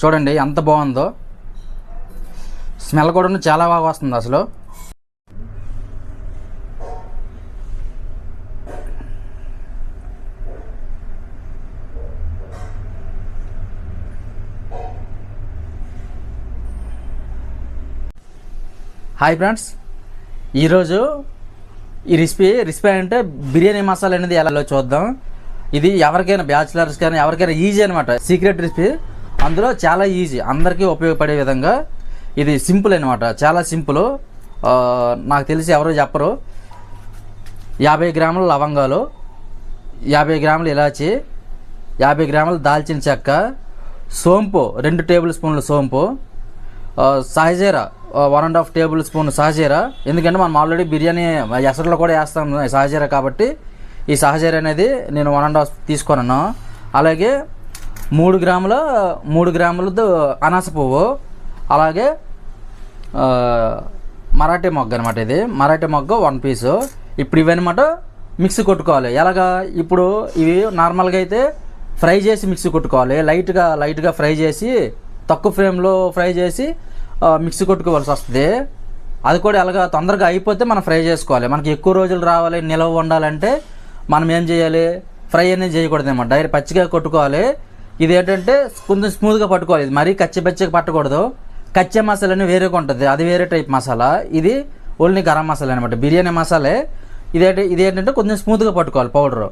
చూడండి ఎంత బాగుందో. స్మెల్ కూడా చాలా బాగా వస్తుంది అసలు. హాయ్ ఫ్రెండ్స్, ఈరోజు ఈ రెసిపీ అంటే బిర్యానీ మసాలా అనేది ఎలా చూద్దాం. ఇది ఎవరికైనా బ్యాచిలర్స్ కానీ ఎవరికైనా ఈజీ అనమాట. సీక్రెట్ రెసిపీ, అందులో చాలా ఈజీ, అందరికీ ఉపయోగపడే విధంగా. ఇది సింపుల్ అనమాట, చాలా సింపుల్. నాకు తెలిసి ఎవరు చెప్పరు. 50 గ్రాముల లవంగాలు, 50 గ్రాముల ఇలాచి, 50 గ్రాముల దాల్చిన చెక్క, సోంపు 2 టేబుల్ స్పూన్ల సోంపు, సహజీరా 1.5 టేబుల్ స్పూన్ సహజీరా. ఎందుకంటే మనం ఆల్రెడీ బిర్యానీ ఎసరులో కూడా వేస్తాం సహజీరా, కాబట్టి ఈ సహజీరా అనేది నేను 1.5 తీసుకున్నాను. అలాగే 3 గ్రాములతో అనాస పువ్వు, అలాగే మరాఠీ మొగ్గ అనమాట. ఇది మరాఠీ మొగ్గ 1 పీసు. ఇప్పుడు ఇవన్నమాట మిక్సీ కొట్టుకోవాలి. ఎలాగా, ఇప్పుడు ఇవి నార్మల్గా అయితే ఫ్రై చేసి మిక్సీ కొట్టుకోవాలి. లైట్గా ఫ్రై చేసి, తక్కువ ఫ్లేమ్లో ఫ్రై చేసి మిక్సీ కొట్టుకోవాల్సి వస్తుంది. అది కూడా ఎలాగా తొందరగా అయిపోతే మనం ఫ్రై చేసుకోవాలి. మనకి ఎక్కువ రోజులు రావాలి, నిలవ ఉండాలంటే మనం ఏం చేయాలి, ఫ్రై అనేది చేయకూడదు అన్నమాట. డైరెక్ట్ పచ్చిగా కొట్టుకోవాలి. ఇది ఏంటంటే కొంచెం స్మూత్గా పట్టుకోవాలి. ఇది మరీ కచ్చిపచ్చిగా పట్టకూడదు. కచ్చే మసాలా అని వేరేగా ఉంటుంది, అది వేరే టైప్ మసాలా. ఇది ఓన్లీ గరం మసాలా అనమాట, బిర్యానీ మసాలే. ఇది ఏంటంటే కొంచెం స్మూత్గా పట్టుకోవాలి పౌడరు.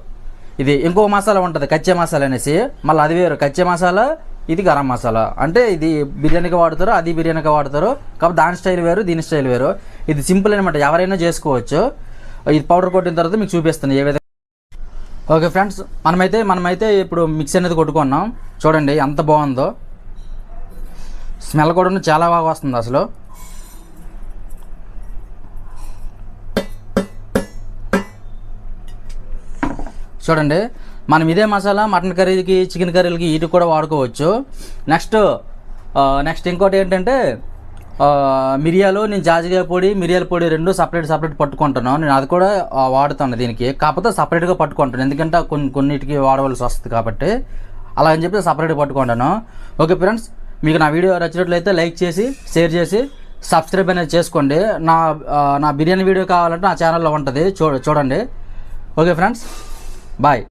ఇది ఇంకో మసాలా ఉంటుంది కచ్చే మసాలా అనేసి, మళ్ళీ అది వేరు. కచ్చే మసాలా, ఇది గరం మసాలా. అంటే ఇది బిర్యానీకి వాడతారు, అది బిర్యానీకి వాడతారు. కాబట్టి దాని స్టైల్ వేరు, దీని స్టైల్ వేరు. ఇది సింపుల్ అనమాట, ఎవరైనా చేసుకోవచ్చు. ఇది పౌడర్ కొట్టిన తర్వాత మీకు చూపిస్తాను ఏ విధంగా. ఓకే ఫ్రెండ్స్, మనమైతే ఇప్పుడు మిక్సీ అనేది కొట్టుకున్నాం. చూడండి ఎంత బాగుందో. స్మెల్ కూడా చాలా బాగా వస్తుంది అసలు. చూడండి, మనం ఇదే మసాలా మటన్ కర్రీకి, చికెన్ కర్రీలకి, వీటికి కూడా వాడుకోవచ్చు. నెక్స్ట్ ఇంకోటి ఏంటంటే మిరియాలు, నేను జాజికాయ పొడి, మిరియాల పొడి 2 సపరేట్ పట్టుకుంటాను. నేను అది కూడా వాడుతాను దీనికి. కాకపోతే సపరేట్గా పట్టుకుంటాను, ఎందుకంటే కొన్నిటికి వాడవలసి వస్తుంది కాబట్టి. అలా అని చెప్పి సపరేట్గా పట్టుకుంటాను. ఓకే ఫ్రెండ్స్, మీకు నా వీడియో నచ్చినట్లయితే లైక్ చేసి, షేర్ చేసి, సబ్స్క్రైబ్ అనేది చేసుకోండి. నా బిర్యానీ వీడియో కావాలంటే నా ఛానల్లో ఉంటుంది, చూడండి. Okay friends, bye.